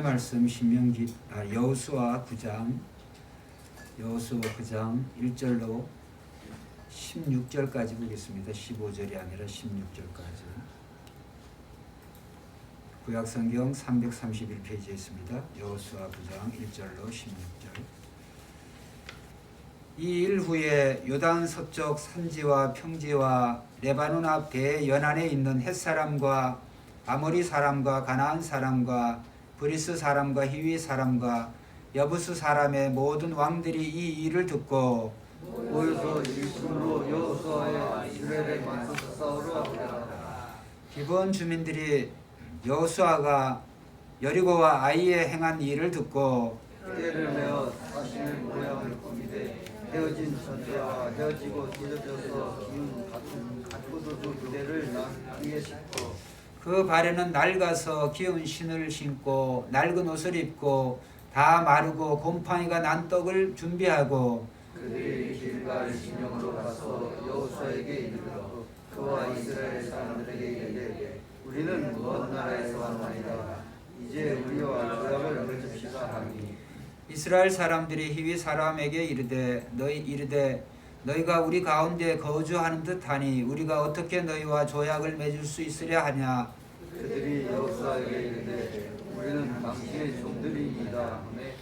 말씀 신명기 여호수아 9장 1절로 16절까지 보겠습니다. 15절이 아니라 16절까지. 구약성경 331페이지에 있습니다. 여호수아 9장 1절로 16절. 이 일 후에 요단 서쪽 산지와 평지와 레바논 앞 대연안에 있는 헷사람과 아모리 사람과 가나안 사람과 브리스 사람과 히위 사람과 여부스 사람의 모든 왕들이 이 일을 듣고 모여서 일심으로 여호수아와 이스라엘에 맞서 싸우러 하더라. 기브온 주민들이 여호수아가 여리고와 아이에 행한 일을 듣고 때를 메어 자신의 모양을 꾸미되 헤어진 전대와 헤어지고 찢어져서 기운 가꾸도 그대를 위에 싣고 그 발에는 낡아서 기운 신을 신고 낡은 옷을 입고 다 마르고 곰팡이가 난 떡을 준비하고 그들이 길갈 진영으로 가서 여호수아에게 이르러 그와 이스라엘 사람들에게 이르되 우리는 먼 나라에서 왔나이다. 이제 우리와 조약을 맺읍시다 하니 이스라엘 사람들이 히위 사람에게 이르되 너희가 우리 가운데 거주하는 듯하니 우리가 어떻게 너희와 조약을 맺을 수 있으랴 하냐. 그들이 여호수아에게 이르되 우리는 당신의 종들이이다 하매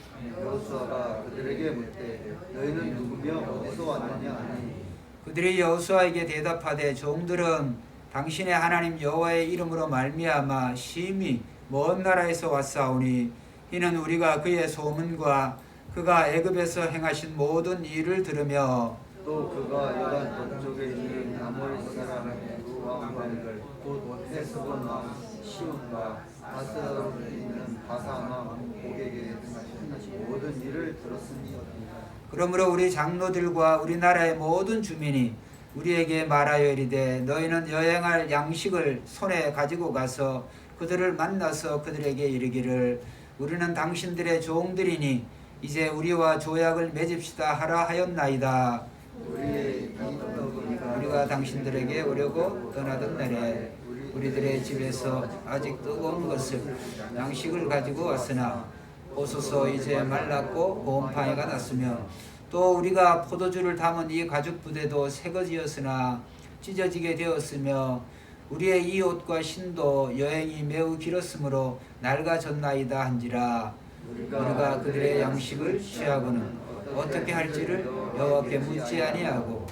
여호수아가 그들에게 묻되 너희는 누구며 어디서 왔느냐 하니 그들이 여호수아에게 대답하되 종들은 당신의 하나님 여호와의 이름으로 말미암아 심히 먼 나라에서 왔사오니 이는 우리가 그의 소문과 그가 애굽에서 행하신 모든 일을 들으며 또 그가 요단 동쪽에 있는 아모리 사람의 두 왕들을 곧 헤스본 왕 시온과 바사람에 있는 바산 왕 고객에게 행하신 모든 일을 들었으니 그러므로 우리 장로들과 우리나라의 모든 주민이 우리에게 말하여 이르되 너희는 여행할 양식을 손에 가지고 가서 그들을 만나서 그들에게 이르기를 우리는 당신들의 종들이니 이제 우리와 조약을 맺읍시다 하라 하였나이다. 우리가 당신들에게 오려고 떠나던 날에 우리들의 집에서 아직 뜨거운 것을 양식을 가지고 왔으나 보소서 이제 말랐고 곰팡이가 났으며 또 우리가 포도주를 담은 이 가죽 부대도 새거지였으나 찢어지게 되었으며 우리의 이 옷과 신도 여행이 매우 길었으므로 낡아졌나이다 한지라. 우리가 그들의 양식을 취하고는 어떻게 할지를 여호와께 묻지 아니하고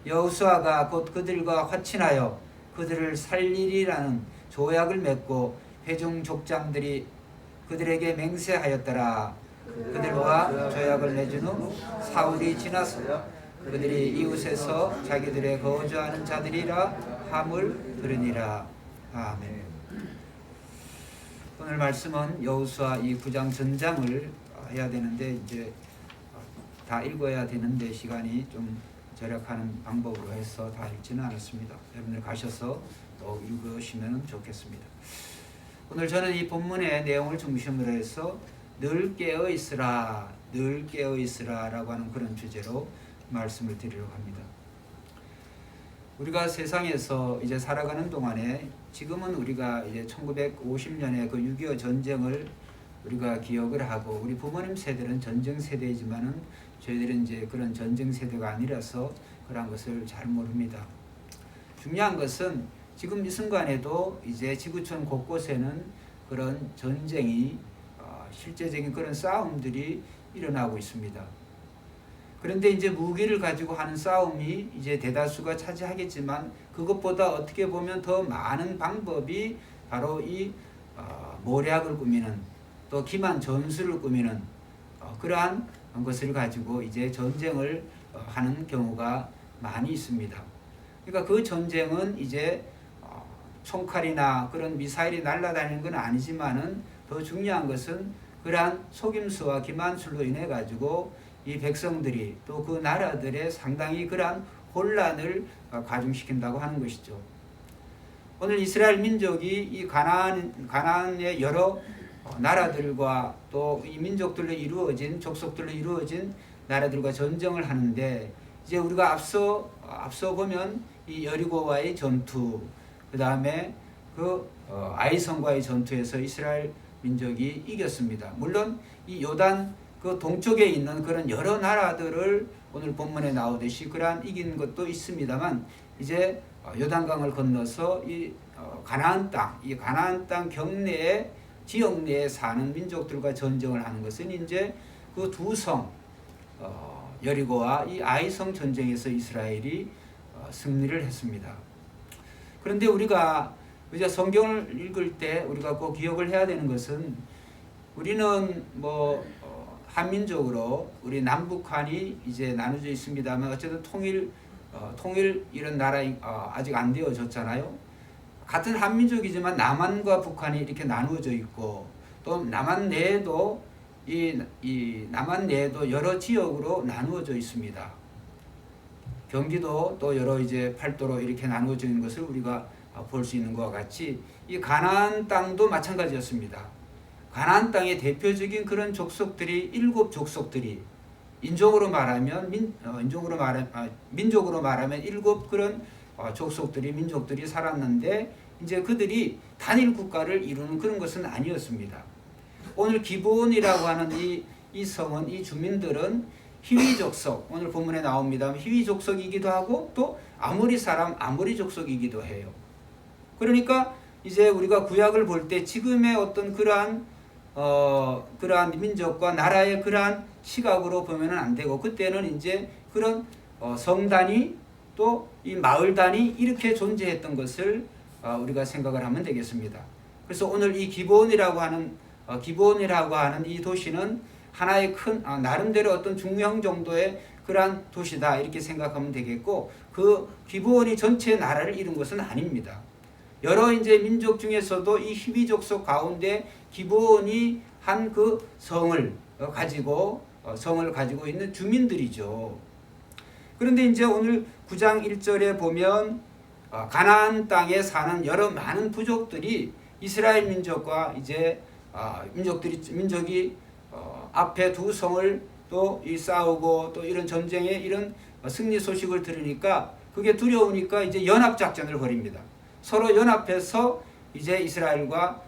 여호수아가 곧 그들과 화친하여 그들을 살리리라는 조약을 맺고 회중 족장들이 그들에게 맹세하였더라. 그들과 조약을 맺은 후 사흘이 지나서 그들이 이웃에서 자기들의 거주하는 자들이라 함을 들으니라. 아멘. 오늘 말씀은 여호수아 이 9장 전장을 해야 되는데 이제 다 읽어야 되는데 시간이 좀 절약하는 방법으로 해서 다 읽지는 않았습니다. 여러분들 가셔서 또 읽으시면 좋겠습니다. 오늘 저는 이 본문의 내용을 중심으로 해서 늘 깨어 있으라, 늘 깨어 있으라라고 하는 그런 주제로 말씀을 드리려고 합니다. 우리가 세상에서 이제 살아가는 동안에 지금은 우리가 이제 1950년에 그 6.25 전쟁을 우리가 기억을 하고 우리 부모님 세대는 전쟁 세대이지만은 저희들은 이제 그런 전쟁 세대가 아니라서 그런 것을 잘 모릅니다. 중요한 것은 지금 이 순간에도 이제 지구촌 곳곳에는 그런 전쟁이 실제적인 그런 싸움들이 일어나고 있습니다. 그런데 이제 무기를 가지고 하는 싸움이 이제 대다수가 차지하겠지만 그것보다 어떻게 보면 더 많은 방법이 바로 이 모략을 꾸미는 또 기만 전술을 꾸미는 그러한 것을 가지고 이제 전쟁을 하는 경우가 많이 있습니다. 그러니까 그 전쟁은 이제 총칼이나 그런 미사일이 날아다니는 건 아니지만은 더 중요한 것은 그러한 속임수와 기만술로 인해 가지고 이 백성들이 또 그 나라들의 상당히 그러한 혼란을 가중시킨다고 하는 것이죠. 오늘 이스라엘 민족이 이 가나안의 여러 나라들과 또 이 민족들로 이루어진 족속들로 이루어진 나라들과 전쟁을 하는데 이제 우리가 앞서 보면 이 여리고와의 전투, 그 다음에 그 아이성과의 전투에서 이스라엘 민족이 이겼습니다. 물론 이 요단 그 동쪽에 있는 그런 여러 나라들을 오늘 본문에 나오듯이 그러한 이긴 것도 있습니다만 이제 요단강을 건너서 이 가나안 땅, 이 가나안 땅 경내에 지역 내에 사는 민족들과 전쟁을 하는 것은 이제 그 두 성 여리고와 이 아이성 전쟁에서 이스라엘이 승리를 했습니다. 그런데 우리가 이제 성경을 읽을 때 우리가 꼭 기억을 해야 되는 것은 우리는 뭐 한민족으로 우리 남북한이 이제 나눠져 있습니다만 어쨌든 통일 이런 나라 아직 안 되어졌잖아요. 같은 한민족이지만 남한과 북한이 이렇게 나누어져 있고 또 남한 내에도 이 남한 내에도 여러 지역으로 나누어져 있습니다. 경기도 또 여러 이제 팔도로 이렇게 나누어져 있는 것을 우리가 볼 수 있는 것과 같이 이 가나안 땅도 마찬가지였습니다. 가나안 땅의 대표적인 그런 족속들이 7 족속들이 민족으로 말하면 7 그런 족속들이 민족들이 살았는데 이제 그들이 단일 국가를 이루는 그런 것은 아니었습니다. 오늘 기브온이라고 하는 이 성은 이 주민들은 히위 족속 오늘 본문에 나옵니다. 히위 족속이기도 하고 또 아모리 사람 아모리 족속이기도 해요. 그러니까 이제 우리가 구약을 볼 때 지금의 어떤 그러한 민족과 나라의 그러한 시각으로 보면은 안 되고 그때는 이제 그런 성단이 또 이 마을단이 이렇게 존재했던 것을 우리가 생각을 하면 되겠습니다. 그래서 오늘 이 기브온이라고 하는 이 도시는 하나의 큰 나름대로 어떤 중형 정도의 그러한 도시다 이렇게 생각하면 되겠고 그 기브온이 전체 나라를 이룬 것은 아닙니다. 여러 이제 민족 중에서도 이 히위 족속 가운데 기브온이 한 그 성을 가지고 있는 주민들이죠. 그런데 이제 오늘 9장 1절에 보면 가나안 땅에 사는 여러 많은 부족들이 이스라엘 민족과 이제 민족이 앞에 두 성을 또 싸우고 또 이런 전쟁에 이런 승리 소식을 들으니까 그게 두려우니까 이제 연합 작전을 벌입니다. 서로 연합해서 이제 이스라엘과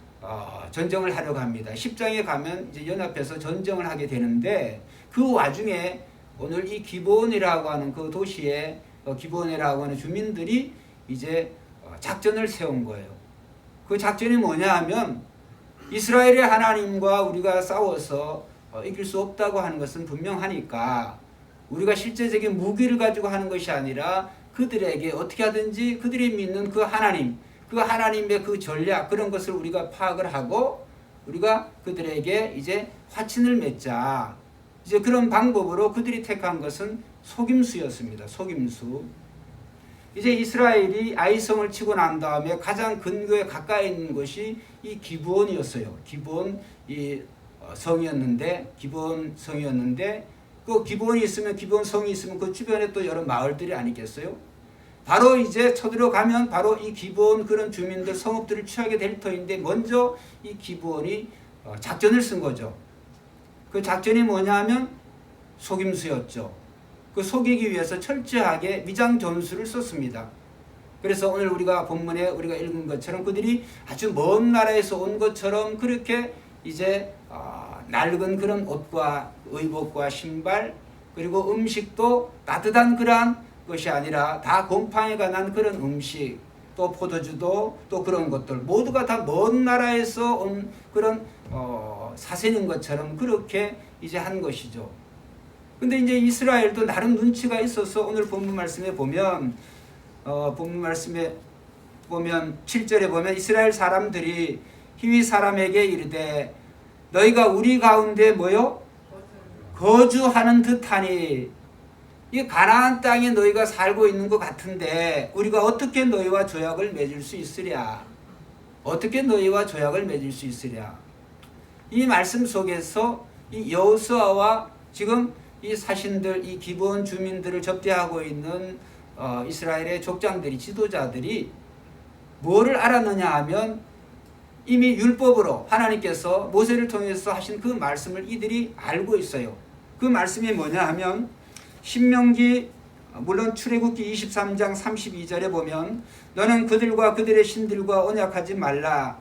전쟁을 하려고 합니다. 10장에 가면 이제 연합해서 전쟁을 하게 되는데 그 와중에 오늘 이 기브온이라고 하는 그 도시에 기브온이라고 하는 주민들이 이제 작전을 세운 거예요. 그 작전이 뭐냐 하면 이스라엘의 하나님과 우리가 싸워서 이길 수 없다고 하는 것은 분명하니까 우리가 실제적인 무기를 가지고 하는 것이 아니라 그들에게 어떻게 하든지 그들이 믿는 그 하나님, 그 하나님의 그 전략 그런 것을 우리가 파악을 하고 우리가 그들에게 이제 화친을 맺자. 이제 그런 방법으로 그들이 택한 것은 속임수였습니다. 속임수. 이제 이스라엘이 아이성을 치고 난 다음에 가장 근교에 가까이 있는 것이 이 기브온이었어요. 기브온 성이었는데 그 기브온이 있으면 기브온 성이 있으면 그 주변에 또 여러 마을들이 아니겠어요? 바로 이제 쳐들어가면 바로 이 기브온 그런 주민들 성읍들을 취하게 될 터인데 먼저 이 기브온이 작전을 쓴 거죠. 그 작전이 뭐냐 하면 속임수였죠. 그 속이기 위해서 철저하게 위장 전술을 썼습니다. 그래서 오늘 우리가 본문에 우리가 읽은 것처럼 그들이 아주 먼 나라에서 온 것처럼 그렇게 이제 낡은 그런 옷과 의복과 신발 그리고 음식도 따뜻한 그러한 것이 아니라 다 곰팡이가 난 그런 음식 또 포도주도 또 그런 것들 모두가 다 먼 나라에서 온 그런 사생인 것처럼 그렇게 이제 한 것이죠. 근데 이제 이스라엘도 나름 눈치가 있어서 오늘 본문 말씀에 보면 7절에 보면 이스라엘 사람들이 히위 사람에게 이르되 너희가 우리 가운데 뭐요? 거주하는 듯하니 이 가나안 땅에 너희가 살고 있는 것 같은데 우리가 어떻게 너희와 조약을 맺을 수 있으랴? 어떻게 너희와 조약을 맺을 수 있으랴? 이 말씀 속에서 이 여호수아와 지금 이 사신들, 이 기브온 주민들을 접대하고 있는 이스라엘의 족장들이 지도자들이 뭐를 알았느냐 하면 이미 율법으로 하나님께서 모세를 통해서 하신 그 말씀을 이들이 알고 있어요. 그 말씀이 뭐냐 하면 신명기 물론 출애굽기 23장 32절에 보면 너는 그들과 그들의 신들과 언약하지 말라.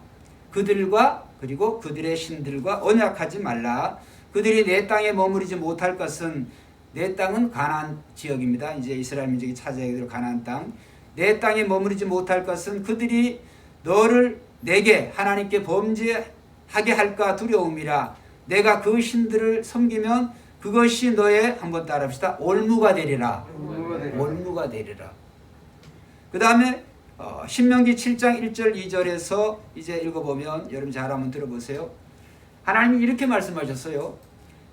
그들과 그리고 그들의 신들과 언약하지 말라. 그들이 내 땅에 머무르지 못할 것은 내 땅은 가나안 지역입니다. 이제 이스라엘 민족이 차지하게 될 가나안 땅. 내 땅에 머무르지 못할 것은 그들이 너를 내게 하나님께 범죄하게 할까 두려움이라. 내가 그 신들을 섬기면 그것이 너의 한번 따라합시다. 올무가 되리라. 올무가 되리라. 그 다음에 신명기 7장 1절 2절에서 이제 읽어보면 여러분 잘 한번 들어보세요. 하나님이 이렇게 말씀하셨어요.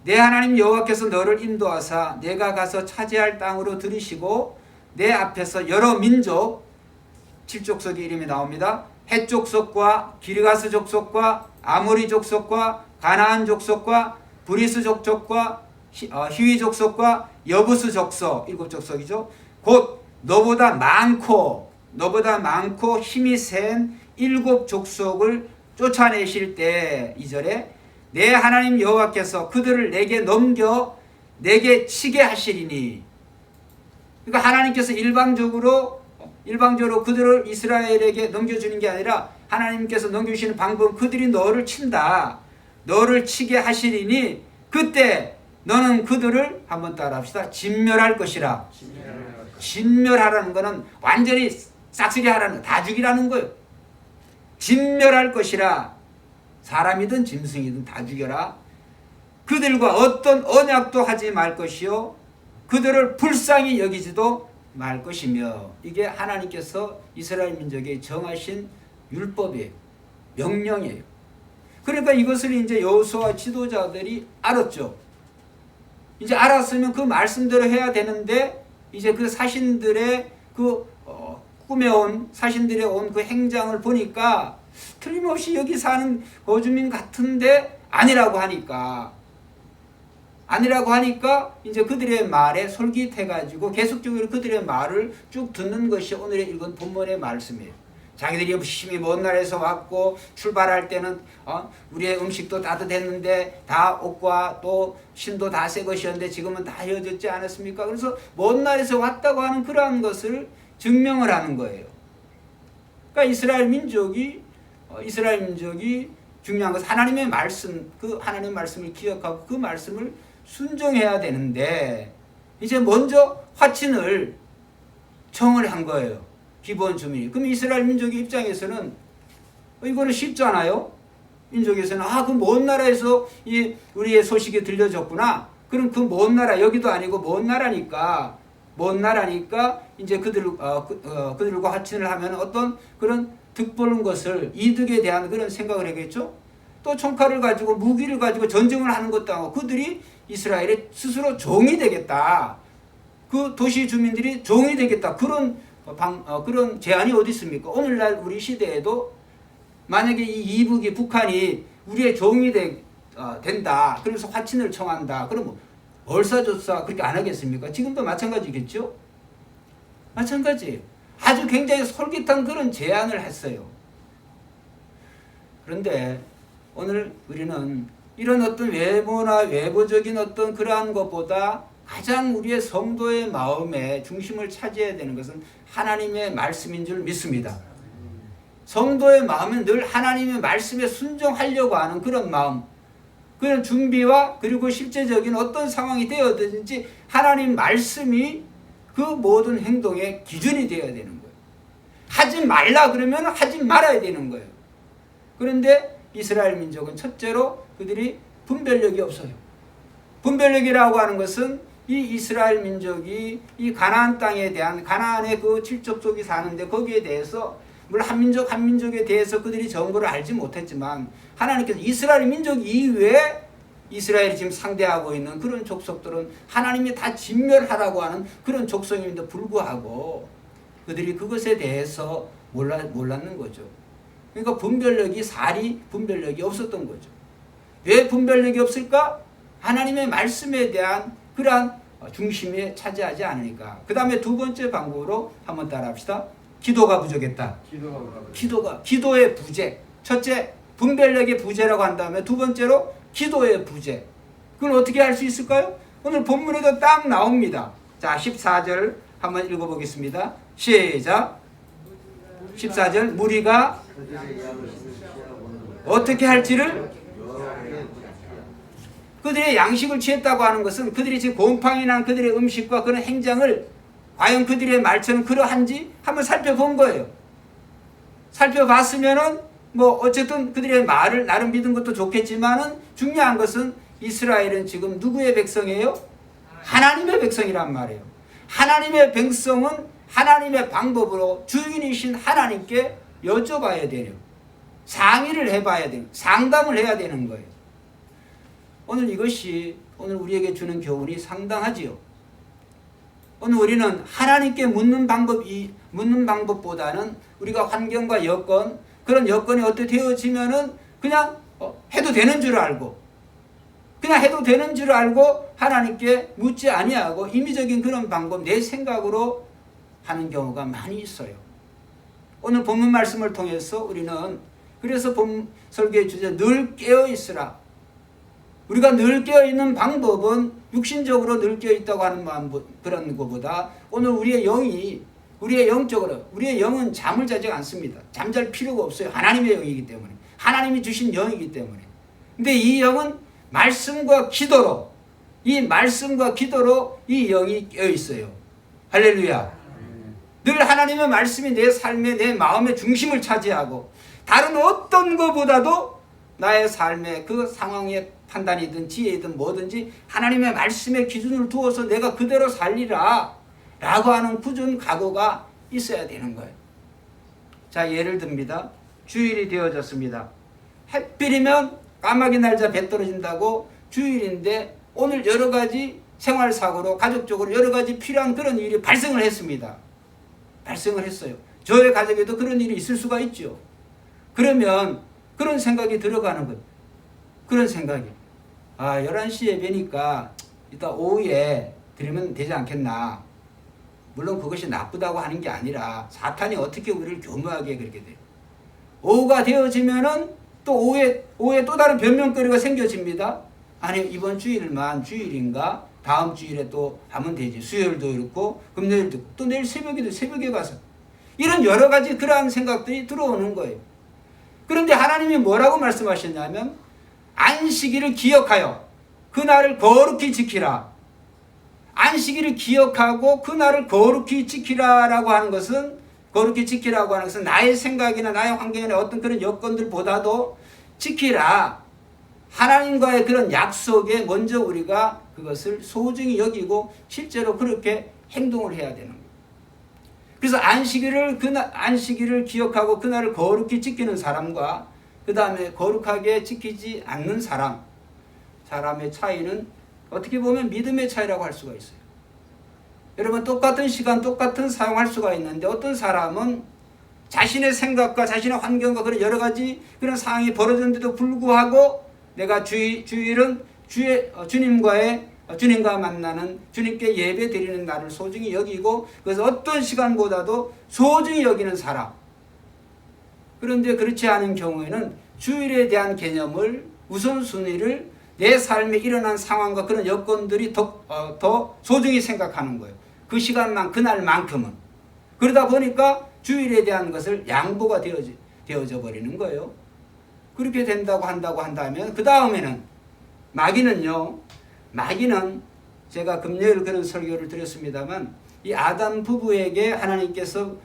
내 하나님 여호와께서 너를 인도하사 내가 가서 차지할 땅으로 들이시고 내 앞에서 여러 민족 7족속의 이름이 나옵니다. 헷 족속과 기르가스 족속과 아모리 족속과 가나안 족속과 브리스 족속과 히위 족속과 여부스 족속 7족속이죠. 곧 너보다 많고 힘이 센 7족속을 쫓아내실 때 2절에 내 하나님 여호와께서 그들을 내게 넘겨 내게 치게 하시리니. 그러니까 하나님께서 일방적으로 그들을 이스라엘에게 넘겨주는 게 아니라 하나님께서 넘겨주시는 방법은 그들이 너를 친다. 너를 치게 하시리니 그때 너는 그들을 한번 따라합시다. 진멸할 것이라. 진멸하라는 것은 완전히 싹쓸이 하라는 거, 다 죽이라는 거예요. 진멸할 것이라. 사람이든 짐승이든 다 죽여라. 그들과 어떤 언약도 하지 말 것이요 그들을 불쌍히 여기지도 말 것이며. 이게 하나님께서 이스라엘 민족에 정하신 율법이에요. 명령이에요. 그러니까 이것을 이제 여호수아 지도자들이 알았죠. 이제 알았으면 그 말씀대로 해야 되는데 이제 그 사신들의 꾸며온 사신들의 온 그 행장을 보니까 틀림없이 여기 사는 거주민 같은데 아니라고 하니까 이제 그들의 말에 솔깃해가지고 계속적으로 그들의 말을 쭉 듣는 것이 오늘의 읽은 본문의 말씀이에요. 자기들이 열심히 먼 나라에서 왔고 출발할 때는 우리의 음식도 따뜻했는데 다 옷과 또 신도 다 새 것이었는데 지금은 다 헤어졌지 않았습니까? 그래서 먼 나라에서 왔다고 하는 그러한 것을 증명을 하는 거예요. 그러니까 이스라엘 민족이 중요한 것은 하나님의 말씀, 그 하나님의 말씀을 기억하고 그 말씀을 순종해야 되는데 이제 먼저 화친을 청을 한 거예요. 기본 주민이. 그럼 이스라엘 민족의 입장에서는 이거는 쉽잖아요. 민족에서는 그 먼 나라에서 우리의 소식이 들려졌구나. 그럼 그 먼 나라 여기도 아니고 먼 나라니까 이제 그들과 화친을 하면 어떤 그런 득보는 것을 이득에 대한 그런 생각을 하겠죠. 또 총칼을 가지고 무기를 가지고 전쟁을 하는 것도 아니고 그들이 이스라엘의 스스로 종이 되겠다. 그 도시 주민들이 종이 되겠다. 그런 제안이 어디 있습니까? 오늘날 우리 시대에도 만약에 이 이북이 북한이 우리의 종이 된다. 그래서 화친을 청한다. 그러면 얼싸조싸 그렇게 안 하겠습니까? 지금도 마찬가지겠죠? 마찬가지. 아주 굉장히 솔깃한 그런 제안을 했어요. 그런데 오늘 우리는 이런 어떤 외모나 외부적인 어떤 그러한 것보다 가장 우리의 성도의 마음의 중심을 차지해야 되는 것은 하나님의 말씀인 줄 믿습니다. 성도의 마음은 늘 하나님의 말씀에 순종하려고 하는 그런 마음, 그런 준비와 그리고 실제적인 어떤 상황이 되어든지 하나님 말씀이 그 모든 행동의 기준이 되어야 되는 거예요. 하지 말라 그러면 하지 말아야 되는 거예요. 그런데 이스라엘 민족은 첫째로 그들이 분별력이 없어요. 분별력이라고 하는 것은 이 이스라엘 민족이 이 가나안 땅에 대한 가나안의 그 7족속이 사는데 거기에 대해서 물론 한 민족에 대해서 그들이 정보를 알지 못했지만 하나님께서 이스라엘 민족 이외에 이스라엘이 지금 상대하고 있는 그런 족속들은 하나님이 다 진멸하라고 하는 그런 족속임에도 불구하고 그들이 그것에 대해서 몰랐는 거죠. 그러니까 분별력이 없었던 거죠. 왜 분별력이 없을까? 하나님의 말씀에 대한 그러한 중심에 차지하지 않으니까. 그 다음에 두 번째 방법으로 한번 따라합시다. 기도가 부족했다. 기도의 부재. 첫째, 분별력의 부재라고 한 다음에 두 번째로 기도의 부재. 그걸 어떻게 할 수 있을까요? 오늘 본문에도 딱 나옵니다. 자, 14절 한번 읽어보겠습니다. 시작. 14절 무리가 어떻게 할지를 여러 개 그들의 양식을 취했다고 하는 것은 그들이 지금 곰팡이 난 그들의 음식과 그런 행장을 과연 그들의 말처럼 그러한지 한번 살펴본 거예요. 살펴봤으면은 뭐 어쨌든 그들의 말을 나름 믿은 것도 좋겠지만은 중요한 것은 이스라엘은 지금 누구의 백성이에요? 하나님의 백성이란 말이에요. 하나님의 백성은 하나님의 방법으로 주인이신 하나님께 여쭤봐야 돼요. 상의를 해봐야 돼요. 상담을 해야 되는 거예요. 오늘 이것이 오늘 우리에게 주는 교훈이 상당하지요. 오늘 우리는 하나님께 묻는 방법보다는 우리가 환경과 여건, 그런 여건이 어떻게 되어지면은 그냥 해도 되는 줄 알고, 그냥 해도 되는 줄 알고 하나님께 묻지 아니하고 임의적인 그런 방법, 내 생각으로 하는 경우가 많이 있어요. 오늘 본문 말씀을 통해서 우리는 그래서 본 설교의 주제 늘 깨어 있으라. 우리가 늘 깨어있는 방법은 육신적으로 늘 깨어있다고 하는 그런 것보다 오늘 우리의 영적으로 우리의 영은 잠을 자지 않습니다. 잠잘 필요가 없어요. 하나님의 영이기 때문에. 하나님이 주신 영이기 때문에. 근데 이 영은 말씀과 기도로 이 영이 깨어있어요. 할렐루야. 늘 하나님의 말씀이 내 삶의 내 마음의 중심을 차지하고 다른 어떤 것보다도 나의 삶의 그 상황의 판단이든 지혜이든 뭐든지 하나님의 말씀의 기준을 두어서 내가 그대로 살리라 라고 하는 굳은 각오가 있어야 되는 거예요. 자, 예를 듭니다. 주일이 되어졌습니다. 햇빛이면 까마귀 날자 배 떨어진다고 주일인데 오늘 여러 가지 생활사고로 가족적으로 여러 가지 필요한 그런 일이 발생을 했습니다. 발생을 했어요. 저의 가족에도 그런 일이 있을 수가 있죠. 그러면 그런 생각이 들어가는 거예요. 그런 생각이 11시 예배니까 이따 오후에 드리면 되지 않겠나. 물론 그것이 나쁘다고 하는 게 아니라 사탄이 어떻게 우리를 교묘하게 그렇게 돼요. 오후가 되어지면은 또 오후에 또 다른 변명거리가 생겨집니다. 아니 이번 주일만 주일인가 다음 주일에 또 하면 되지. 수요일도 그렇고 금요일도 또 내일 새벽에 가서 이런 여러 가지 그러한 생각들이 들어오는 거예요. 그런데 하나님이 뭐라고 말씀하셨냐면 안식일을 기억하여 그날을 거룩히 지키라. 안식일을 기억하고 그날을 거룩히 지키라라고 하는 것은 나의 생각이나 나의 환경이나 어떤 그런 여건들보다도 지키라. 하나님과의 그런 약속에 먼저 우리가 그것을 소중히 여기고 실제로 그렇게 행동을 해야 되는 거예요. 그래서 안식일을 기억하고 그날을 거룩히 지키는 사람과 그 다음에 거룩하게 지키지 않는 사람의 차이는 어떻게 보면 믿음의 차이라고 할 수가 있어요. 여러분 똑같은 시간 똑같은 사용할 수가 있는데 어떤 사람은 자신의 생각과 자신의 환경과 그런 여러 가지 그런 상황이 벌어졌는데도 불구하고 내가 주일은 주님과 만나는 주님께 예배 드리는 날을 소중히 여기고 그래서 어떤 시간보다도 소중히 여기는 사람. 그런데 그렇지 않은 경우에는 주일에 대한 개념을 우선순위를 내 삶에 일어난 상황과 그런 여건들이 더 소중히 생각하는 거예요. 그 시간만 그날만큼은. 그러다 보니까 주일에 대한 것을 양보가 되어져 버리는 거예요. 그렇게 한다고 한다면 그 다음에는 마귀는 제가 금요일 그런 설교를 드렸습니다만 이 아담 부부에게 하나님께서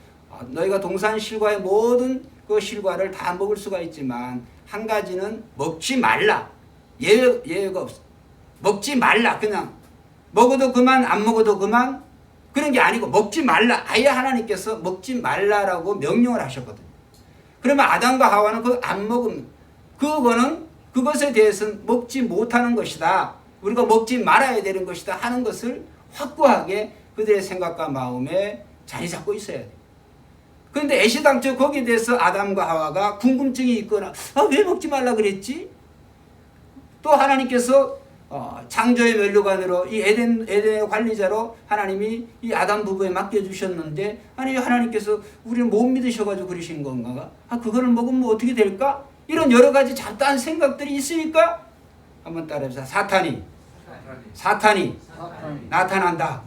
너희가 동산 실과의 모든 그 실과를 다 먹을 수가 있지만 한 가지는 먹지 말라. 예외가 없어. 먹지 말라. 그냥 먹어도 그만 안 먹어도 그만 그런 게 아니고 먹지 말라. 아예 하나님께서 먹지 말라라고 명령을 하셨거든요. 그러면 아담과 하와는 그거 안 먹으면 그것에 대해서는 먹지 못하는 것이다. 우리가 먹지 말아야 되는 것이다 하는 것을 확고하게 그들의 생각과 마음에 자리 잡고 있어야 돼요. 그런데 애시당초 거기에 대해서 아담과 하와가 궁금증이 있거나 왜 먹지 말라 그랬지? 또 하나님께서 창조의 멸류관으로 이 에덴의 관리자로 하나님이 이 아담 부부에 맡겨주셨는데 아니 하나님께서 우리를 못 믿으셔가지고 그러신 건가? 그거를 먹으면 어떻게 될까? 이런 여러 가지 잡다한 생각들이 있으니까 한번 따라해보자. 사탄이 나타난다.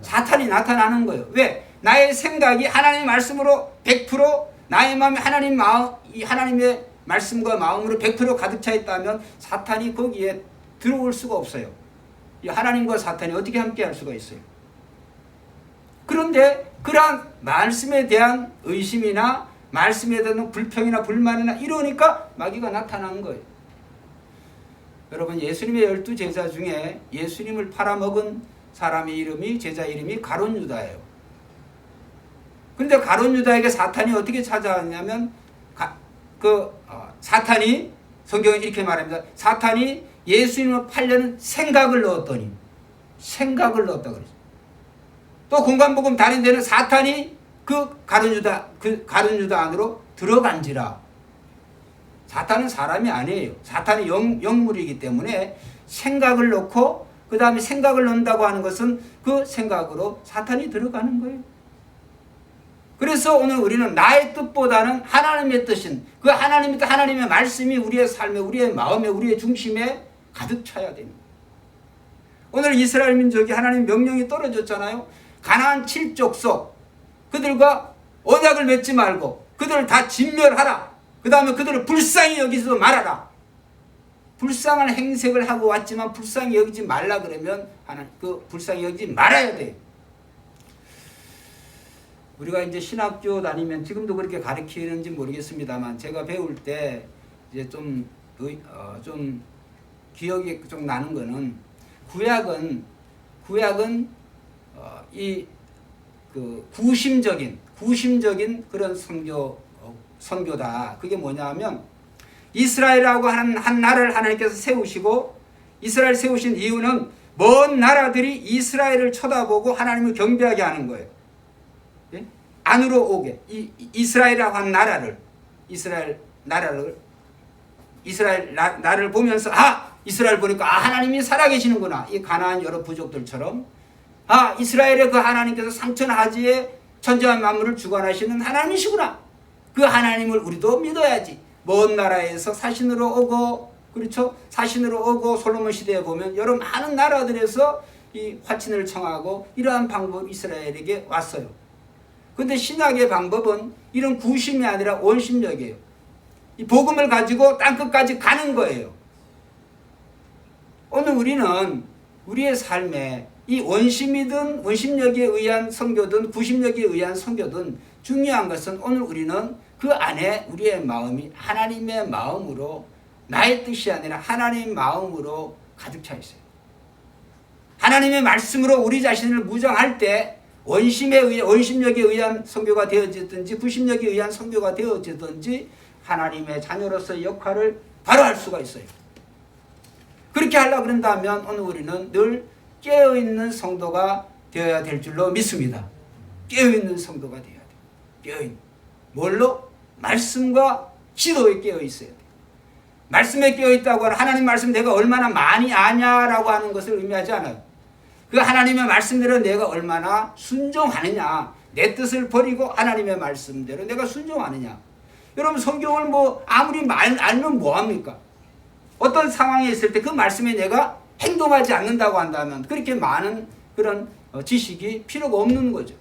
사탄이 나타나는 거예요. 왜? 나의 생각이 하나님의 말씀으로 100% 나의 마음이 하나님의 말씀과 마음으로 100% 가득 차 있다면 사탄이 거기에 들어올 수가 없어요. 이 하나님과 사탄이 어떻게 함께 할 수가 있어요? 그런데 그러한 말씀에 대한 의심이나 말씀에 대한 불평이나 불만이나 이러니까 마귀가 나타난 거예요. 여러분, 예수님의 12제자 중에 예수님을 팔아먹은 사람의 이름이, 제자 이름이 가룟 유다예요. 그런데 가룟 유다에게 사탄이 어떻게 찾아왔냐면 사탄이, 성경은 이렇게 말합니다. 사탄이 예수님을 팔려는 생각을 넣었더니, 생각을 넣었다 그러죠. 또 공관복음 다른 데는 사탄이 그 가룟 유다 안으로 들어간지라. 사탄은 사람이 아니에요. 사탄이 영물이기 때문에 생각을 넣고, 그 다음에 생각을 넣는다고 하는 것은 그 생각으로 사탄이 들어가는 거예요. 그래서 오늘 우리는 나의 뜻보다는 하나님의 뜻인 그 하나님의 말씀이 우리의 삶에, 우리의 마음에, 우리의 중심에 가득 차야 됩니다. 오늘 이스라엘 민족이 하나님 명령이 떨어졌잖아요. 가나안 7족속 그들과 언약을 맺지 말고 그들을 다 진멸하라. 그 다음에 그들을 불쌍히 여기지도 말아라. 불쌍한 행색을 하고 왔지만 불쌍히 여기지 말라 그러면 불쌍히 여기지 말아야 돼요. 우리가 이제 신학교 다니면 지금도 그렇게 가르치는지 모르겠습니다만 제가 배울 때 이제 좀 기억이 좀 나는 거는 구약은 구심적인 그런 선교다. 그게 뭐냐면 이스라엘이라고 하는 한 나라를 하나님께서 세우시고, 이스라엘 세우신 이유는 먼 나라들이 이스라엘을 쳐다보고 하나님을 경배하게 하는 거예요. 예? 안으로 오게. 이스라엘이라고 하는 나라를 나라를 보면서 이스라엘 보니까 하나님이 살아계시는구나. 이 가나안 여러 부족들처럼 이스라엘의 그 하나님께서 상천하지에 천지와 만물을 주관하시는 하나님이시구나. 그 하나님을 우리도 믿어야지. 먼 나라에서 사신으로 오고, 그렇죠? 사신으로 오고 솔로몬 시대에 보면 여러 많은 나라들에서 이 화친을 청하고 이러한 방법이 이스라엘에게 왔어요. 그런데 신학의 방법은 이런 구심이 아니라 원심력이에요. 이 복음을 가지고 땅끝까지 가는 거예요. 오늘 우리는 우리의 삶에 이 원심이든 원심력에 의한 선교든 구심력에 의한 선교든 중요한 것은 오늘 우리는 그 안에 우리의 마음이 하나님의 마음으로, 나의 뜻이 아니라 하나님의 마음으로 가득 차 있어요. 하나님의 말씀으로 우리 자신을 무장할 때 원심력에 의한 선교가 되어지든지 구심력에 의한 선교가 되어지든지 하나님의 자녀로서의 역할을 바로 할 수가 있어요. 그렇게 하려고 그런다면 오늘 우리는 늘 깨어있는 성도가 되어야 될 줄로 믿습니다. 깨어있는 성도가 되어야 돼요. 깨어있는. 뭘로? 말씀과 지도에 깨어있어야 돼요. 말씀에 깨어있다고 하는 하나님 말씀 내가 얼마나 많이 아냐라고 하는 것을 의미하지 않아요. 그 하나님의 말씀대로 내가 얼마나 순종하느냐, 내 뜻을 버리고 하나님의 말씀대로 내가 순종하느냐. 여러분, 성경을 아무리 알면 뭐합니까? 어떤 상황에 있을 때 그 말씀에 내가 행동하지 않는다고 한다면 그렇게 많은 그런 지식이 필요가 없는 거죠.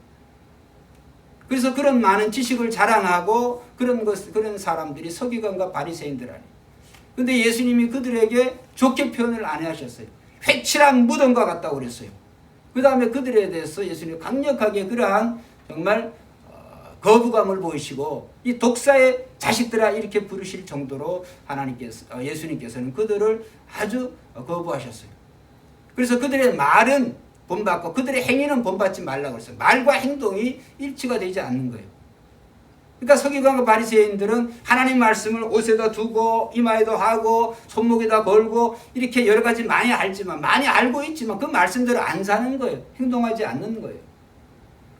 그래서 그런 많은 지식을 자랑하고 그런 사람들이 서기관과 바리새인들 아니에요. 그런데 예수님이 그들에게 좋게 표현을 안 하셨어요. 회칠한 무덤과 같다고 그랬어요. 그 다음에 그들에 대해서 예수님이 강력하게 그러한 정말 거부감을 보이시고 이 독사의 자식들아 이렇게 부르실 정도로 예수님께서는 그들을 아주 거부하셨어요. 그래서 그들의 말은 본받고 그들의 행위는 본받지 말라고 했어요. 말과 행동이 일치가 되지 않는 거예요. 그러니까 서기관과 바리새인들은 하나님 말씀을 옷에다 두고 이마에도 하고 손목에다 걸고 이렇게 여러 가지 많이 알고 있지만 그 말씀대로 안 사는 거예요. 행동하지 않는 거예요.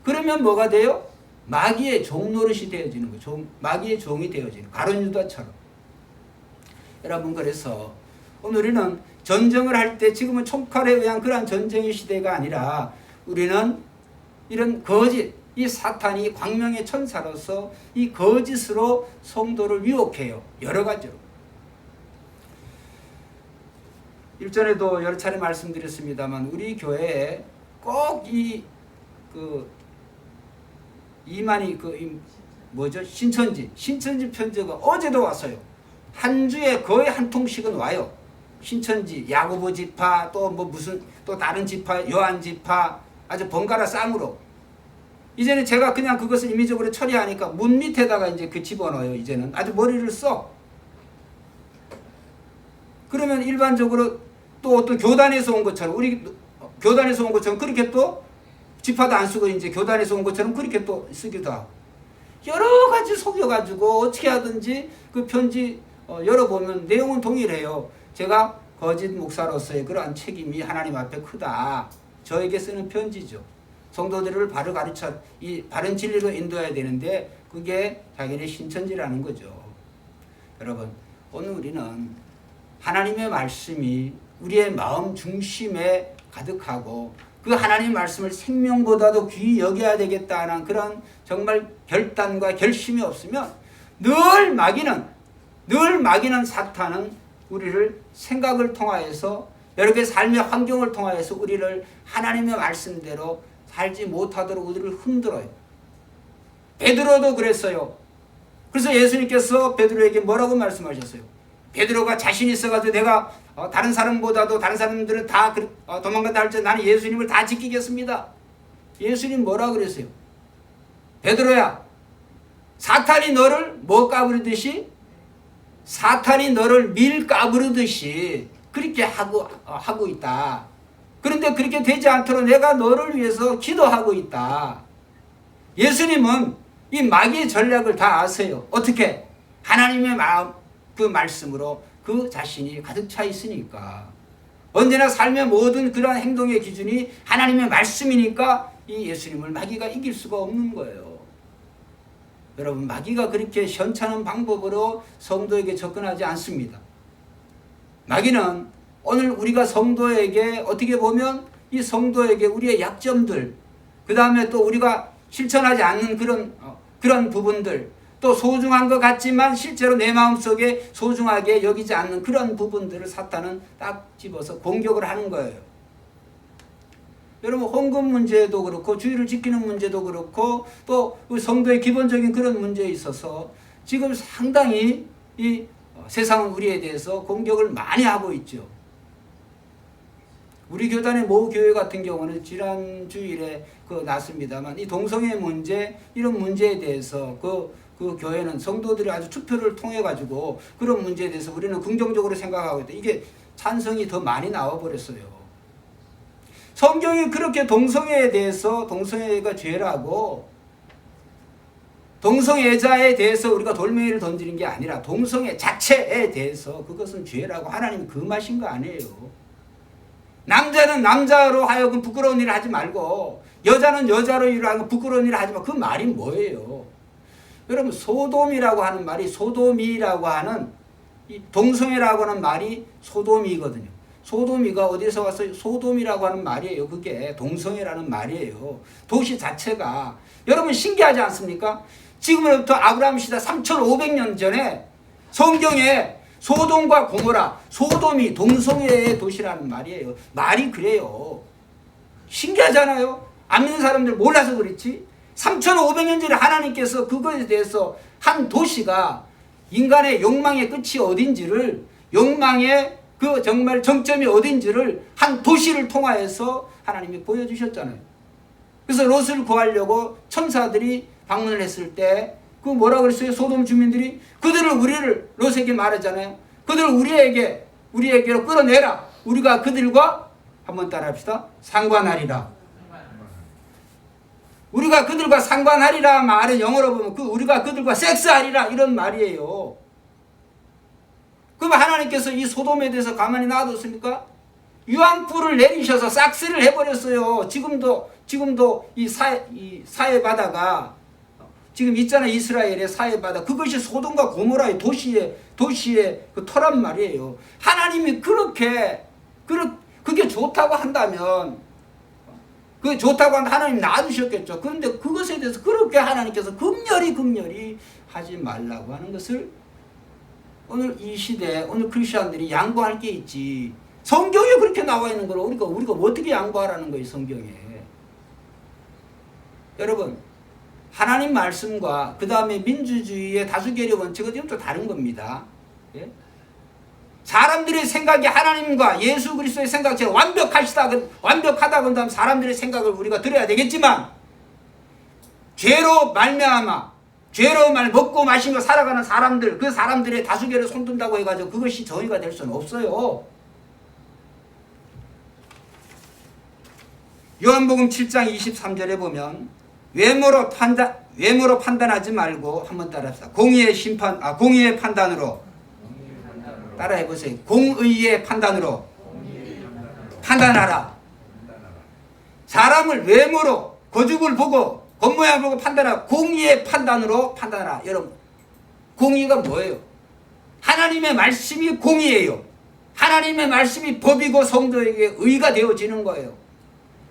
그러면 뭐가 돼요? 마귀의 종 노릇이 되어지는 거예요. 마귀의 종이 되어지는 가룟 유다처럼. 여러분, 그래서 오늘 우리는 전쟁을 할 때 지금은 총칼에 의한 그러한 전쟁의 시대가 아니라 우리는 이런 거짓, 이 사탄이 광명의 천사로서 이 거짓으로 성도를 유혹해요. 여러 가지로. 일전에도 여러 차례 말씀드렸습니다만 우리 교회에 꼭 신천지 편지가 어제도 왔어요. 한 주에 거의 한 통씩은 와요. 신천지, 야고보 지파, 또 뭐 무슨 또 다른 지파, 요한 지파, 아주 번갈아 쌍으로. 이제는 제가 그냥 그것을 임의적으로 처리하니까 문 밑에다가 이제 그 집어넣어요. 이제는 아주 머리를 써. 그러면 일반적으로 또 어떤 교단에서 온 것처럼, 우리 교단에서 온 것처럼 그렇게 또 지파도 안 쓰고 이제 교단에서 온 것처럼 그렇게 또 쓰기도 하고, 여러 가지 속여가지고 어떻게 하든지 그 편지 열어보면 내용은 동일해요. 제가 거짓 목사로서의 그러한 책임이 하나님 앞에 크다. 저에게 쓰는 편지죠. 성도들을 바로 가르쳐, 이 바른 진리로 인도해야 되는데 그게 자기네 신천지라는 거죠. 여러분, 오늘 우리는 하나님의 말씀이 우리의 마음 중심에 가득하고 그 하나님의 말씀을 생명보다도 귀히 여겨야 되겠다는 그런 정말 결단과 결심이 없으면 늘 마귀는 사탄은 우리를 생각을 통하여서 여러 개의 삶의 환경을 통하여서 우리를 하나님의 말씀대로 살지 못하도록 우리를 흔들어요. 베드로도 그랬어요. 그래서 예수님께서 베드로에게 뭐라고 말씀하셨어요? 베드로가 자신 있어가지고 내가 다른 사람보다도 다른 사람들은 다 도망간다 할지 나는 예수님을 다 지키겠습니다. 예수님 뭐라 그랬어요? 베드로야, 사탄이 너를 뭐 까부르듯이? 사탄이 너를 밀 까부르듯이 그렇게 하고 있다. 그런데 그렇게 되지 않도록 내가 너를 위해서 기도하고 있다. 예수님은 이 마귀의 전략을 다 아세요. 어떻게? 하나님의 마음, 그 말씀으로 그 자신이 가득 차 있으니까. 언제나 삶의 모든 그러한 행동의 기준이 하나님의 말씀이니까 이 예수님을 마귀가 이길 수가 없는 거예요. 여러분, 마귀가 그렇게 현찮은 방법으로 성도에게 접근하지 않습니다. 마귀는 오늘 우리가 성도에게 어떻게 보면 이 성도에게 우리의 약점들, 그 다음에 또 우리가 실천하지 않는 그런 부분들, 또 소중한 것 같지만 실제로 내 마음속에 소중하게 여기지 않는 그런 부분들을 사탄은 딱 집어서 공격을 하는 거예요. 여러분, 헌금 문제도 그렇고 주의를 지키는 문제도 그렇고 또 성도의 기본적인 그런 문제에 있어서 지금 상당히 이 세상은 우리에 대해서 공격을 많이 하고 있죠. 우리 교단의 모 교회 같은 경우는 지난 주일에 났습니다만 이 동성애 문제, 이런 문제에 대해서 그 교회는 성도들이 아주 투표를 통해 가지고 그런 문제에 대해서 우리는 긍정적으로 생각하고 있다. 이게 찬성이 더 많이 나와 버렸어요. 성경이 그렇게 동성애에 대해서 동성애가 죄라고, 동성애자에 대해서 우리가 돌멩이를 던지는 게 아니라 동성애 자체에 대해서 그것은 죄라고 하나님이 금하신 거 아니에요. 남자는 남자로 하여금 부끄러운 일을 하지 말고 여자는 여자로 일을 하고 부끄러운 일을 하지 말고, 그 말이 뭐예요? 여러분, 소돔이라고 하는 말이, 소돔이라고 하는 이 동성애라고 하는 말이 소돔이거든요. 소돔이가 어디서 왔어요? 소돔이라고 하는 말이에요. 그게 동성애라는 말이에요. 도시 자체가. 여러분, 신기하지 않습니까? 지금으로부터 아브라함 시대 3500년 전에 성경에 소돔과 고모라, 소돔이 동성애의 도시라는 말이에요. 말이 그래요. 신기하잖아요. 안 믿는 사람들 몰라서 그렇지. 3500년 전에 하나님께서 그거에 대해서 한 도시가 인간의 욕망의 끝이 어딘지를, 욕망의 그 정말 정점이 어딘지를 한 도시를 통하여서 하나님이 보여주셨잖아요. 그래서 롯을 구하려고 천사들이 방문을 했을 때 그 뭐라 그랬어요? 소돔 주민들이 우리를 롯에게 말하잖아요. 그들을 우리에게로 끌어내라. 우리가 그들과 한번 따라합시다. 상관하리라. 우리가 그들과 상관하리라 말은 영어로 보면 우리가 그들과 섹스하리라 이런 말이에요. 그럼 하나님께서 이 소돔에 대해서 가만히 놔뒀습니까? 유황불을 내리셔서 싹쓸이를 해버렸어요. 지금도 이 사해 바다가 지금 있잖아요. 이스라엘의 사해 바다. 그것이 소돔과 고모라의 도시의 그 터란 말이에요. 하나님이 그게 좋다고 한다면, 그게 좋다고 한다면 하나님 놔두셨겠죠. 그런데 그것에 대해서 그렇게 하나님께서 극렬히 하지 말라고 하는 것을 오늘 이 시대에 오늘 크리스천들이 양보할 게 있지. 성경에 그렇게 나와 있는 걸 우리가 어떻게 양보하라는 거예요, 성경에. 여러분, 하나님 말씀과 그 다음에 민주주의의 다수결의 원칙은 좀 다른 겁니다. 예? 사람들의 생각이 하나님과 예수 그리스도의 생각처럼 완벽하다 그런다면 사람들의 생각을 우리가 들어야 되겠지만, 죄로 먹고 마시며 살아가는 사람들, 그 사람들의 다수결에 손든다고 해가지고 그것이 정의가 될 수는 없어요. 요한복음 7장 23절에 보면 외모로 판단하지 말고, 한번 따라합시다. 공의의 판단으로, 따라해보세요. 공의의 판단으로 판단하라. 사람을 외모로, 고죽을 보고, 겉모양을 보고 판단하라. 공의의 판단으로 판단하라. 여러분, 공의가 뭐예요? 하나님의 말씀이 공의예요. 하나님의 말씀이 법이고 성도에게 의가 되어지는 거예요.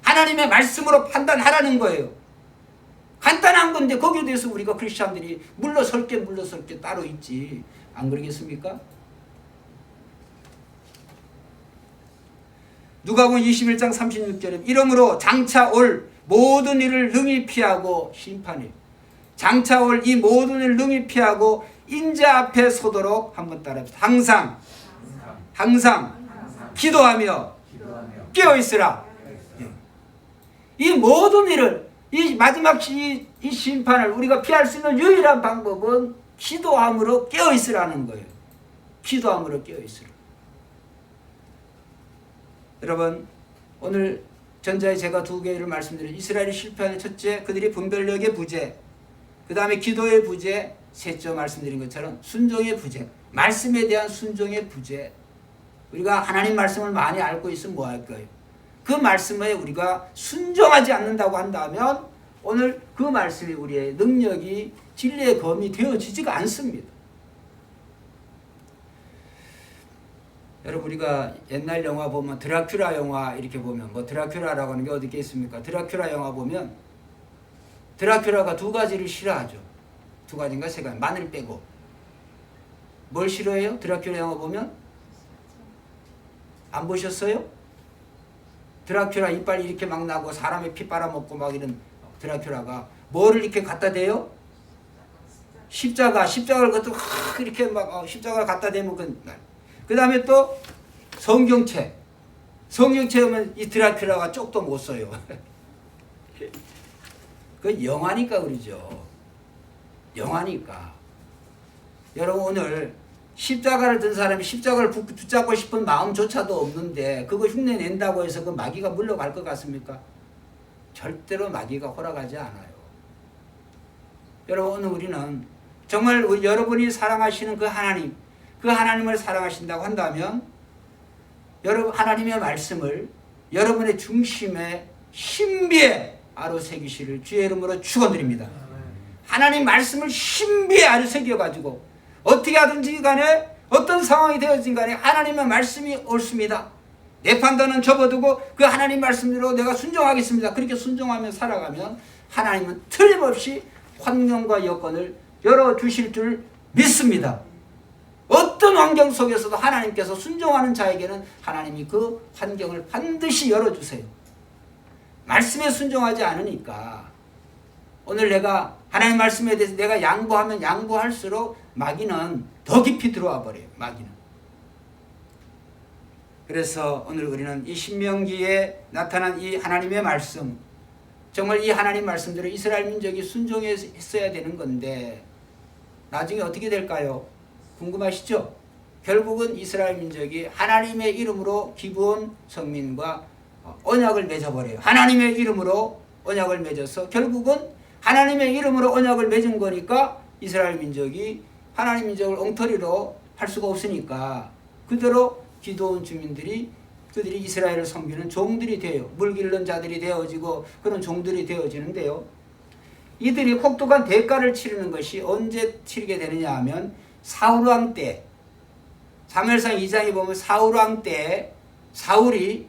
하나님의 말씀으로 판단하라는 거예요. 간단한 건데 거기에 대해서 우리가 크리스찬들이 물러설 게 따로 있지. 안 그러겠습니까? 누가복음 21장 36절에 이러므로 장차 올 모든 일을 능히 피하고 심판이, 장차 올 이 모든 일을 능히 피하고 인자 앞에 서도록, 한번 따라합시다. 항상 기도하며 깨어있으라. 이 모든 일을, 이 마지막 이 심판을 우리가 피할 수 있는 유일한 방법은 기도함으로 깨어있으라는 거예요. 기도함으로 깨어있으라. 여러분, 오늘 전자에 제가 두 개를 말씀드린, 이스라엘이 실패하는 첫째, 그들이 분별력의 부재, 그 다음에 기도의 부재, 셋째 말씀드린 것처럼 순종의 부재, 말씀에 대한 순종의 부재. 우리가 하나님 말씀을 많이 알고 있으면 뭐 할 거예요? 그 말씀에 우리가 순종하지 않는다고 한다면 오늘 그 말씀이 우리의 능력이, 진리의 검이 되어지지가 않습니다. 여러분, 우리가 옛날 영화 보면 드라큘라 영화 이렇게 보면, 뭐 드라큘라라고 하는 게 어디 있겠습니까? 드라큘라 영화 보면 드라큘라가 두 가지를 싫어하죠. 두 가지인가 세 가지, 마늘 빼고. 뭘 싫어해요? 드라큘라 영화 보면? 안 보셨어요? 드라큘라 이빨 이렇게 막 나고 사람의 피 빨아먹고 막 이런 드라큘라가 뭐를 이렇게 갖다 대요? 십자가를 갖다 이렇게 막 십자가를 갖다 대면 그 다음에 또 성경책 오면 이 드라큘라가 쪽도 못 써요. 그 영화니까 그러죠. 영화니까. 여러분, 오늘 십자가를 든 사람이 십자가를 붙잡고 싶은 마음조차도 없는데 그거 흉내 낸다고 해서 그 마귀가 물러갈 것 같습니까? 절대로 마귀가 허락하지 않아요. 여러분, 오늘 우리는 정말 여러분이 사랑하시는 그 하나님을 사랑하신다고 한다면 여러분, 하나님의 말씀을 여러분의 중심에 신비에 아로새기시를 주의 이름으로 축원드립니다. 하나님 말씀을 신비에 아로새겨가지고 어떻게 하든지 간에 어떤 상황이 되어진 간에 하나님의 말씀이 옳습니다. 내 판단은 접어두고 그 하나님 말씀대로 내가 순종하겠습니다. 그렇게 순종하며 살아가면 하나님은 틀림없이 환경과 여건을 열어주실 줄 믿습니다. 어떤 환경 속에서도 하나님께서 순종하는 자에게는 하나님이 그 환경을 반드시 열어주세요. 말씀에 순종하지 않으니까 오늘 내가 하나님 말씀에 대해서 내가 양보하면 양보할수록 마귀는 더 깊이 들어와 버려요. 마귀는. 그래서 오늘 우리는 이 신명기에 나타난 이 하나님의 말씀, 정말 이 하나님 말씀대로 이스라엘 민족이 순종했어야 되는 건데 나중에 어떻게 될까요? 궁금하시죠? 결국은 이스라엘 민족이 하나님의 이름으로 기브온 성민과 언약을 맺어버려요. 하나님의 이름으로 언약을 맺어서 결국은 하나님의 이름으로 언약을 맺은 거니까 이스라엘 민족이 하나님 민족을 엉터리로 할 수가 없으니까 그대로 기도원 주민들이 그들이 이스라엘을 섬기는 종들이 돼요. 물길른 자들이 되어지고 그런 종들이 되어지는데요. 이들이 혹독한 대가를 치르는 것이 언제 치르게 되느냐 하면 사울왕 때, 사무엘상 2장에 보면 사울왕 때 사울이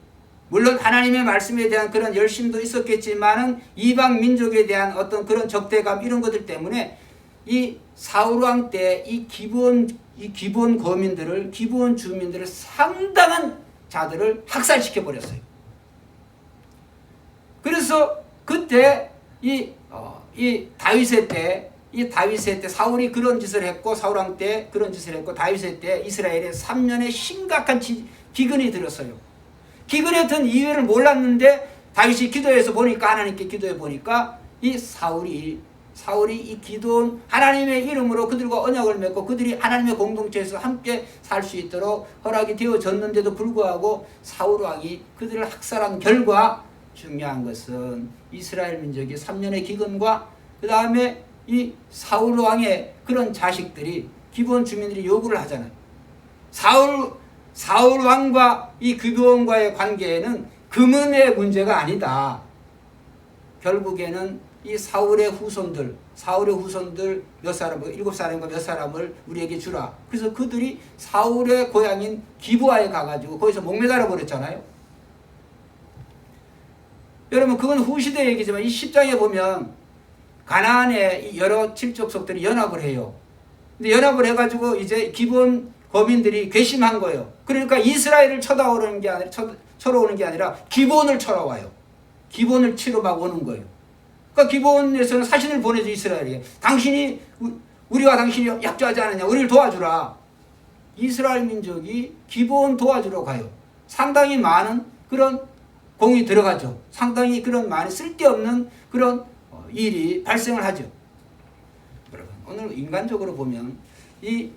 물론 하나님의 말씀에 대한 그런 열심도 있었겠지만은 이방 민족에 대한 어떤 그런 적대감 이런 것들 때문에 이 사울왕 때 이 기브온 거민들을, 기브온 주민들을 상당한 자들을 학살시켜 버렸어요. 그래서 그때 이 다윗의 때 이 다윗의 때 사울이 그런 짓을 했고 사울 왕 때 그런 짓을 했고 다윗의 때 이스라엘에 3년의 심각한 기근이 들었어요. 기근에 든 이유를 몰랐는데 다윗이 기도해서 보니까 하나님께 기도해 보니까 이 사울이 이 기도원 하나님의 이름으로 그들과 언약을 맺고 그들이 하나님의 공동체에서 함께 살 수 있도록 허락이 되어졌는데도 불구하고 사울 왕이 그들을 학살한 결과 중요한 것은 이스라엘 민족이 3년의 기근과 그 다음에 이 사울 왕의 그런 자식들이 기브온 주민들이 요구를 하잖아요. 사울 왕과 이 기브온과의 관계에는 금은의 문제가 아니다. 결국에는 이 사울의 후손들 몇 사람, 7사람인가 몇 사람을 우리에게 주라. 그래서 그들이 사울의 고향인 기브아에 가가지고 거기서 목매달아 버렸잖아요. 여러분 그건 후시대 얘기지만 이 10장에 보면 가나안의 여러 칠족속들이 연합을 해요. 근데 연합을 해가지고 이제 기브온 거민들이 괘씸한 거예요. 그러니까 이스라엘을 쳐오는 게 아니라 기브온을 쳐러와요. 기브온을 치러 막 오는 거예요. 그러니까 기브온에서는 사신을 보내죠. 이스라엘에게. 당신이 우리와 당신이 약조하지 않느냐. 우리를 도와주라. 이스라엘 민족이 기브온 도와주러 가요. 상당히 많은 그런 공이 들어가죠. 상당히 그런 많이 쓸데없는 그런 일이 발생을 하죠. 여러분 오늘 인간적으로 보면 이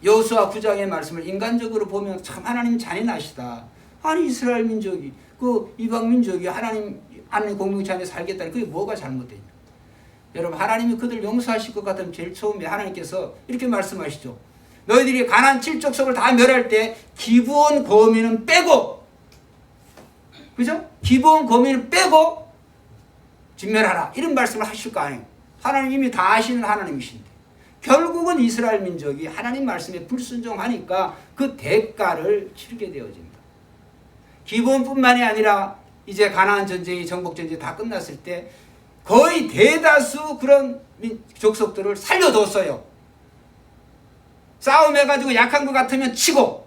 여호수아 9장의 말씀을 인간적으로 보면 참 하나님 잔인하시다. 아니 이스라엘 민족이 그 이방 민족이 하나님 공동체 안에 살겠다니 그게 뭐가 잘못되냐. 여러분 하나님이 그들 용서하실 것 같으면 제일 처음에 하나님께서 이렇게 말씀하시죠. 너희들이 가나안 7족속을 다 멸할 때 기브온 거민은 빼고, 그죠? 기브온 거민은 빼고 진멸하라 이런 말씀을 하실 거 아니에요. 하나님 이미 다 아시는 하나님이신데 결국은 이스라엘 민족이 하나님 말씀에 불순종하니까 그 대가를 치르게 되어집니다. 기브온뿐만이 아니라 이제 가나안 전쟁이 정복 전쟁이 다 끝났을 때 거의 대다수 그런 족속들을 살려뒀어요. 싸움해가지고 약한 것 같으면 치고,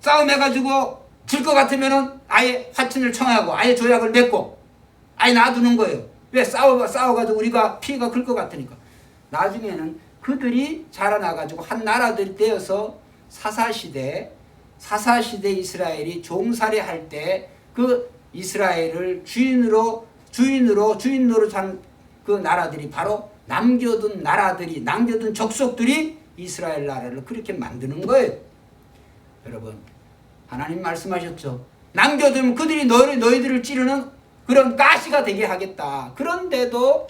싸움해가지고 질 것 같으면은 아예 화친을 청하고 아예 조약을 맺고 아예 놔두는 거예요. 왜? 싸워가지고 우리가 피해가 클 것 같으니까. 나중에는 그들이 자라나가지고 한 나라들이 되어서 사사시대 이스라엘이 종살이 할 때 그 이스라엘을 주인 노릇한 그 나라들이 바로 남겨둔 족속들이 이스라엘 나라를 그렇게 만드는 거예요. 여러분 하나님 말씀하셨죠. 남겨두면 그들이 너희들을 찌르는 그런 가시가 되게 하겠다. 그런데도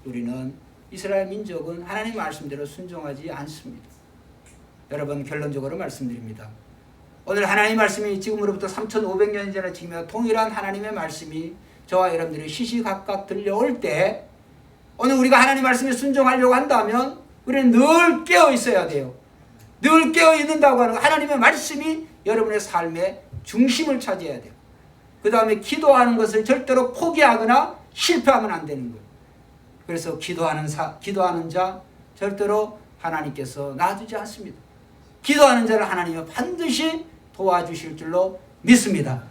우리는 이스라엘 민족은 하나님 말씀대로 순종하지 않습니다. 여러분 결론적으로 말씀드립니다. 오늘 하나님 말씀이 지금으로부터 3500년 전에 지금 동일한 하나님의 말씀이 저와 여러분들이 시시각각 들려올 때 오늘 우리가 하나님 말씀에 순종하려고 한다면 우리는 늘 깨어 있어야 돼요. 늘 깨어 있는다고 하는 하나님의 말씀이 여러분의 삶의 중심을 차지해야 돼요. 그 다음에 기도하는 것을 절대로 포기하거나 실패하면 안 되는 거예요. 그래서 기도하는 자 절대로 하나님께서 놔두지 않습니다. 기도하는 자를 하나님은 반드시 도와주실 줄로 믿습니다.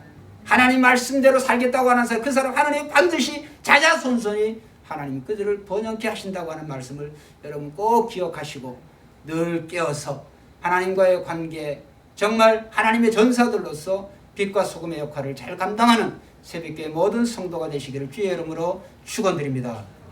하나님 말씀대로 살겠다고 하는 사람, 그 사람 하나님 반드시 자자손손히 하나님 그들을 번영케 하신다고 하는 말씀을 여러분 꼭 기억하시고 늘 깨어서 하나님과의 관계, 정말 하나님의 전사들로서 빛과 소금의 역할을 잘 감당하는 새벽교회 모든 성도가 되시기를 주의 이름으로 축원드립니다.